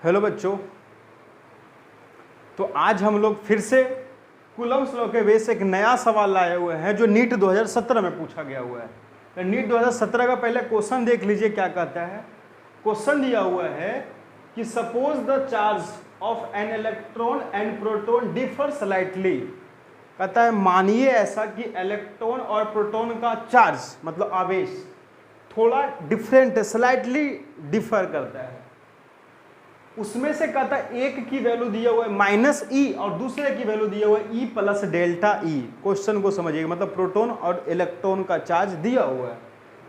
Hello बच्चों, तो आज हम लोग फिर से कूलम्ब्स लॉ के बेस एक नया सवाल लाए हुए हैं जो नीट 2017 में पूछा गया हुआ है। तो नीट 2017 का पहले क्वेश्चन देख लीजिए क्या कहता है। क्वेश्चन दिया हुआ है कि suppose the charge of an electron and proton differ slightly. कहता है मानिए ऐसा कि इलेक्ट्रॉन और प्रोटॉन का चार्ज मतलब आवेश थोड़ा डिफरेंट स्लाइटली डिफर करता है। उसमें से कहता है एक की वैल्यू दिया हुआ है माइनस ई और दूसरे की वैल्यू दिया हुआ है E plus delta E. Question को समझिएगा, मतलब प्रोटॉन और इलेक्ट्रॉन का चार्ज दिया हुआ है।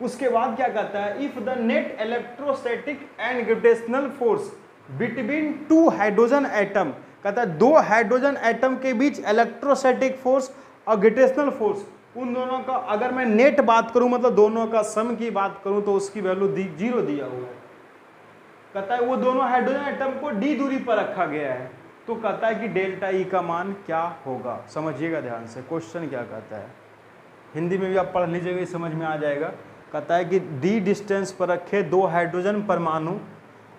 उसके बाद क्या कहता है, if the net electrostatic and gravitational force between two hydrogen atom. कहता है दो हाइड्रोजन एटम के बीच इलेक्ट्रोस्टैटिक फोर्स और ग्रेविटेशनल फोर्स, उन दोनों का अगर मैं नेट बात करूं मतलब दोनों का सम की बात करूं तो उसकी वैल्यू 0 दिया हुआ है। कहता है वो दोनों हाइड्रोजन एटम को डी दूरी पर रखा गया है, तो कहता है कि डेल्टा ई का मान क्या होगा। समझिएगा ध्यान से क्वेश्चन क्या कहता है, हिंदी में भी आप पढ़ लीजिएगा, समझ में आ जाएगा। कहता है कि डी डिस्टेंस पर रखे दो हाइड्रोजन परमाणु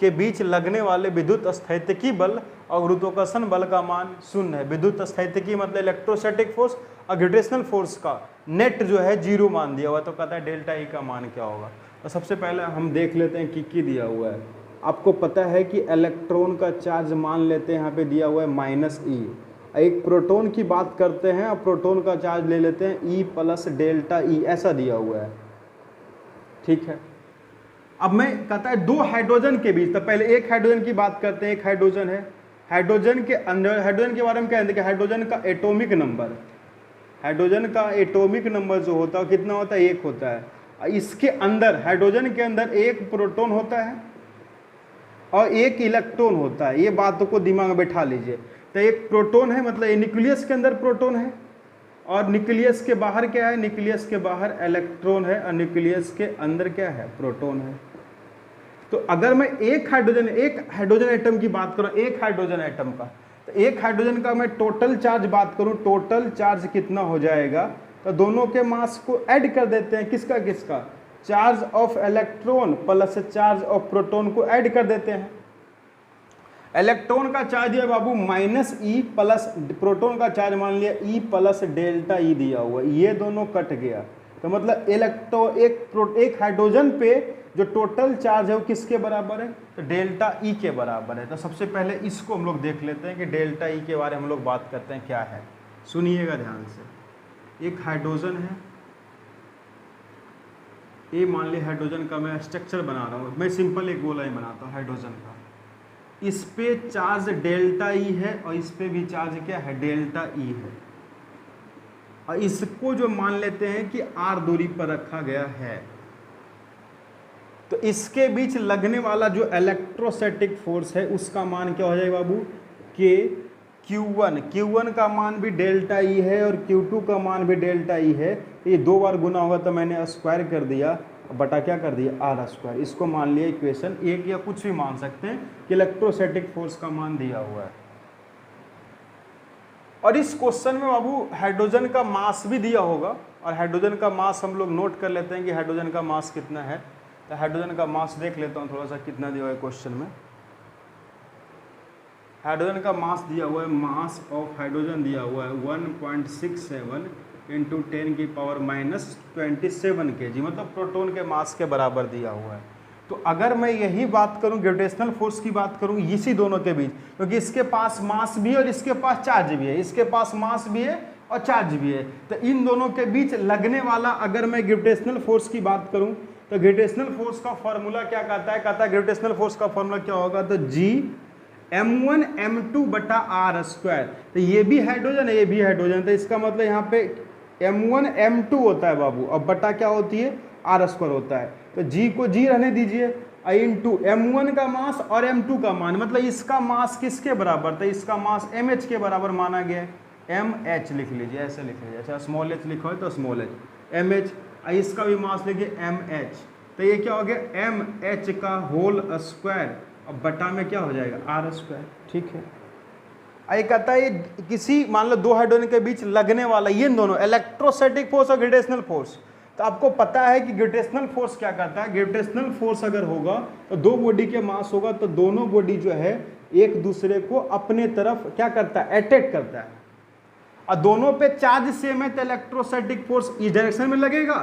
के बीच लगने वाले विद्युत स्थैतिकी बल और गुरुत्वाकर्षण बल का मान 0 है। विद्युत स्थैतिकी मतलब इलेक्ट्रोस्टैटिक फोर्स और ग्रेविटेशनल फोर्स का नेट जो है 0 मान दिया हुआ, तो कहता है डेल्टा ई का मान क्या होगा। तो सबसे पहले हम देख लेते हैं कि दिया हुआ है। आपको पता है कि इलेक्ट्रॉन का चार्ज मान लेते हैं, यहाँ पे दिया हुआ है माइनस ई। एक प्रोटॉन की बात करते हैं और प्रोटॉन का चार्ज ले लेते हैं ई प्लस डेल्टा ई, ऐसा दिया हुआ है। ठीक है, अब मैं कहता है दो हाइड्रोजन के बीच, तो पहले एक हाइड्रोजन की बात करते हैं। एक हाइड्रोजन है, हाइड्रोजन के अंदर, हाइड्रोजन के बारे में क्या है कि हाइड्रोजन का एटॉमिक नंबर, हाइड्रोजन का एटॉमिक नंबर जो होता है कितना होता है, 1 होता है। इसके अंदर हाइड्रोजन के अंदर एक प्रोटॉन होता है और एक इलेक्ट्रॉन होता है। ये बातों को दिमाग में बैठा लीजिए। तो एक प्रोटॉन है मतलब न्यूक्लियस के अंदर प्रोटॉन है और न्यूक्लियस के बाहर क्या है, न्यूक्लियस के बाहर इलेक्ट्रॉन है और न्यूक्लियस के अंदर क्या है, प्रोटॉन है। तो अगर मैं एक हाइड्रोजन एटम की बात करूं, एक हाइड्रोजन एटम का, तो एक हाइड्रोजन का मैं टोटल चार्ज बात करूं, टोटल चार्ज कितना हो जाएगा, तो दोनों के मास को ऐड कर देते हैं। किसका किसका, charge of electron plus charge of proton को ऐड कर देते हैं। इलेक्ट्रॉन का चार्ज दिया बाबू माइनस ई प्लस प्रोटॉन का चार्ज मान लिया ई प्लस डेल्टा ई दिया हुआ, ये दोनों कट गया। तो मतलब एक हाइड्रोजन पे जो टोटल चार्ज है वो किसके बराबर है, तो डेल्टा ई के बराबर है। तो सबसे पहले इसको हम लोग देख लेते हैं कि डेल्टा ई के बारे में हम लोग बात करते हैं क्या है। सुनिएगा ध्यान से, एक हाइड्रोजन है, ये मान ली हाइड्रोजन का मैं स्ट्रक्चर बना रहा हूँ, मैं सिंपल एक गोला ही बनाता हूँ हाइड्रोजन का। इस पे चार्ज डेल्टा ई है और इस पे भी चार्ज क्या है, डेल्टा ई है। और इसको जो मान लेते हैं कि आर दूरी पर रखा गया है, तो इसके बीच लगने वाला जो इलेक्ट्रोस्टैटिक फोर्स है उसका मान क्या हो जाएगा बाबू, के Q1 का मान भी डेल्टा ई है और Q2 का मान भी डेल्टा ई है। ये 2 बार गुना होगा तो मैंने स्क्वायर कर दिया, बटा क्या कर दिया, आर स्क्वायर। इसको मान लिया इक्वेशन 1 या कुछ भी मान सकते हैं कि इलेक्ट्रोस्टैटिक फोर्स का मान दिया हुआ है। और इस क्वेश्चन में बाबू हाइड्रोजन का मास भी दिया होगा, और हाइड्रोजन का मास हम लोग नोट कर लेते हैं कि हाइड्रोजन का मास कितना है। तो हाइड्रोजन का मास देख लेता हूँ थोड़ा सा, कितना दिया हुआ है क्वेश्चन में। हाइड्रोजन का मास दिया हुआ है, मास ऑफ हाइड्रोजन दिया हुआ है 1.67 इंटू 10 की पावर -27 kg, मतलब प्रोटॉन के मास के बराबर दिया हुआ है। तो अगर मैं यही बात करूं, ग्रेविटेशनल फोर्स की बात करूं इसी दोनों के बीच, क्योंकि इसके पास मास भी है और इसके पास चार्ज भी है, इसके पास मास भी है और चार्ज भी है, तो इन दोनों के बीच लगने वाला अगर मैं ग्रेविटेशनल फोर्स की बात करूं तो ग्रेविटेशनल फोर्स का फॉर्मूला क्या कहता है ग्रेविटेशनल फोर्स का फॉर्मूला क्या होगा, तो G m1 m2 बटा आर स्क्वायर। तो ये भी हाइड्रोजन है, ये भी हाइड्रोजन, तो इसका मतलब यहाँ पे m1 m2 होता है बाबू, और बटा क्या होती है, आर स्क्वायर होता है। तो G को G रहने दीजिए, इंटू m1 का मास और m2 का मान, मतलब इसका मास किसके बराबर था, इसका मास mh के बराबर माना गया है। mh लिख लीजिए, ऐसे लिख लीजिए, अच्छा स्मॉल h लिखा है तो स्मॉल h, mh, इसका भी मास लिखिए mh। तो ये क्या हो गया, mh का होल स्क्वायर, अब बटा में क्या हो जाएगा, आर स्क्वायर। ठीक है, आई कहता है किसी मान लो दो हाइड्रोजन के बीच लगने वाला ये दोनों इलेक्ट्रोस्टैटिक फोर्स और ग्रेविटेशनल फोर्स, तो आपको पता है कि ग्रेविटेशनल फोर्स क्या करता है, ग्रेविटेशनल फोर्स अगर होगा तो दो बॉडी के मास होगा तो दोनों बॉडी जो है एक दूसरे को अपने तरफ क्या करता है, अट्रैक्ट करता है, और दोनों पे चार्ज सेम है तो इलेक्ट्रोस्टैटिक फोर्स इस डायरेक्शन में लगेगा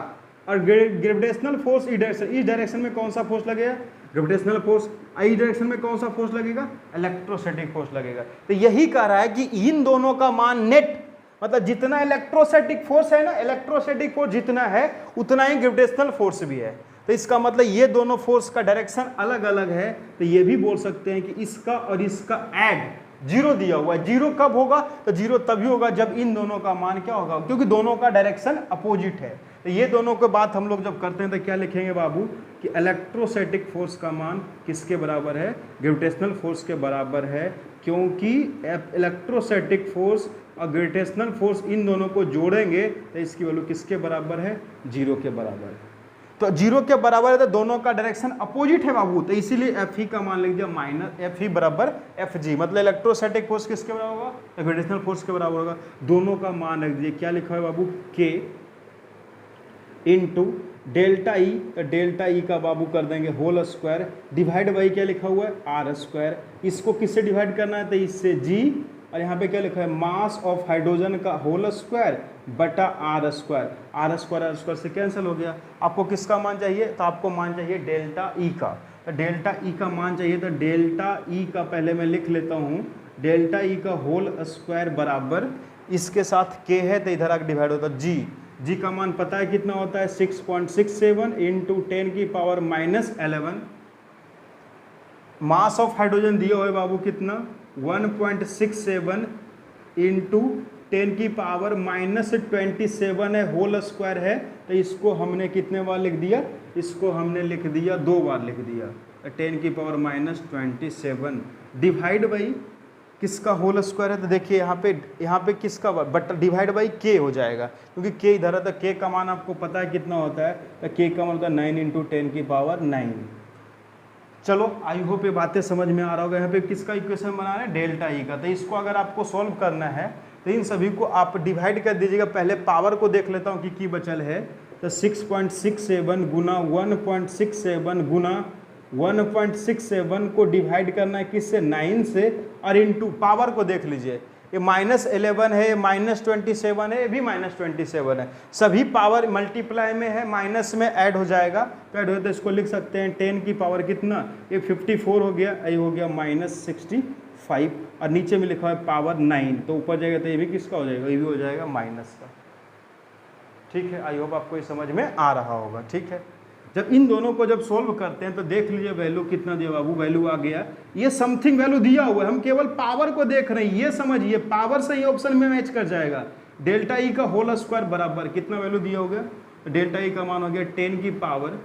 और ग्रेविटेशनल फोर्स इस डायरेक्शन में कौन सा फोर्स लगेगा, ग्रेविटेशनल फोर्स। इस डायरेक्शन में कौन सा फोर्स लगेगा, इलेक्ट्रोस्टैटिक फोर्स लगेगा। तो यही कह रहा है कि इन दोनों का मान नेट, मतलब जितना इलेक्ट्रोस्टैटिक फोर्स है ना, इलेक्ट्रोस्टैटिक फोर्स जितना है उतना ही ग्रेविटेशनल फोर्स भी है। तो इसका मतलब ये दोनों फोर्स का डायरेक्शन अलग अलग है। तो ये भी बोल सकते हैं कि इसका और इसका ऐड जीरो दिया हुआ है। जीरो कब होगा, तो जीरो तभी होगा जब इन दोनों का मान क्या होगा, क्योंकि दोनों का डायरेक्शन अपोजिट है। तो ये दोनों के बात हम लोग जब करते हैं तो क्या लिखेंगे बाबू कि इलेक्ट्रोस्टैटिक फोर्स का मान किसके बराबर है, ग्रेविटेशनल फोर्स के बराबर है, क्योंकि इलेक्ट्रोस्टैटिक फोर्स और ग्रेविटेशनल फोर्स इन दोनों को जोड़ेंगे तो इसकी वैल्यू किसके बराबर है, जीरो के बराबर है। तो जीरो के बराबर है तो दोनों का डायरेक्शन अपोजिट है बाबू, तो इसीलिए एफ ई का मान लिख दिया माइनस एफ ई बराबर एफ जी, मतलब इलेक्ट्रोस्टैटिक फोर्स किसके बराबर होगा, तो ग्रेविटेशनल फोर्स के बराबर होगा। दोनों का मान रख दिए, क्या लिखा है बाबू, के इंटू डेल्टा ई, तो डेल्टा ई का बाबू कर देंगे होल स्क्वायर, डिवाइड बाई क्या लिखा हुआ है, आर स्क्वायर। इसको किससे डिवाइड करना है, तो इससे जी, और यहाँ पे क्या लिखा है, मास ऑफ हाइड्रोजन का होल स्क्वायर बटा आर स्क्वायर। आर स्क्वायर से कैंसिल हो गया। आपको किसका मान चाहिए, तो आपको मान चाहिए डेल्टा ई का। तो डेल्टा ई का मान चाहिए, तो डेल्टा ई का पहले मैं लिख लेता हूँ, डेल्टा ई का होल स्क्वायर बराबर इसके साथ के है तो इधर आकर डिवाइड होता है जी। जी का मान पता है कितना होता है, 6.67 इंटू 10 की पावर -11। मास ऑफ हाइड्रोजन दिया हुआ है बाबू कितना, 1.67 इंटू 10 की पावर -27 है, होल स्क्वायर है। तो इसको हमने कितने बार लिख दिया, इसको हमने लिख दिया 2 बार लिख दिया, 10 की पावर -27 डिवाइड बाई किसका होल स्क्वायर है, तो देखिए यहाँ पे किसका बट डिवाइड बाई के हो जाएगा, क्योंकि के इधर है। तो के का मान आपको पता है कितना होता है, तो के का मान होता है 9 इंटू 10 की पावर 9। चलो आई होप ये बातें समझ में आ रहा होगा। यहाँ पे किसका इक्वेशन बना रहे हैं, डेल्टा ई का। तो इसको अगर आपको सॉल्व करना है तो इन सभी को आप डिवाइड कर दीजिएगा। पहले पावर को देख लेता हूँ कि की बचल है, तो 6.67 गुना 1.67 गुना 1.67 को डिवाइड करना है किससे, 9 से, और इनटू पावर को देख लीजिए, ये -11 है, ये -27 है, ये भी -27 है। सभी पावर मल्टीप्लाई में है, माइनस में ऐड हो जाएगा। तो ऐड हो तो इसको लिख सकते हैं 10 की पावर कितना, ये 54 हो गया, ये हो गया -65, और नीचे में लिखा है पावर 9, तो ऊपर जाएगा तो ये भी किसका हो जाएगा, ये भी हो जाएगा माइनस का। ठीक है, आई होप आपको ये समझ में आ रहा होगा। ठीक है, जब इन दोनों को जब सोल्व करते हैं तो देख लीजिए वैल्यू कितना दिया बाबू, वैल्यू आ गया, ये समथिंग वैल्यू दिया हुआ है, हम केवल पावर को देख रहे हैं। ये समझिए पावर से ही ऑप्शन में मैच कर जाएगा। डेल्टा ई का होल स्क्वायर बराबर कितना वैल्यू दिया हो गया, तो डेल्टा ई का मान हो गया 10 की पावर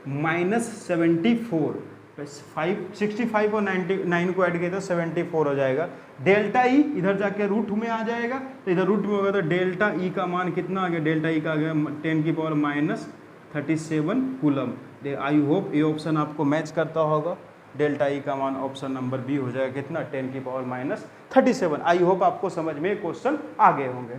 -74, 65 और 99 को ऐड किया तो 74 हो जाएगा। डेल्टा ई इधर जाके रूट में आ जाएगा, तो इधर रूट में होगा तो डेल्टा ई का मान कितना आ गया, डेल्टा ई का आ गया 10 की पावर -37 कूलम। आई होप ये ऑप्शन आपको मैच करता होगा। डेल्टा ई का मान ऑप्शन नंबर बी हो जाएगा कितना, 10 की पावर -37। आई होप आपको समझ में क्वेश्चन आ गए होंगे।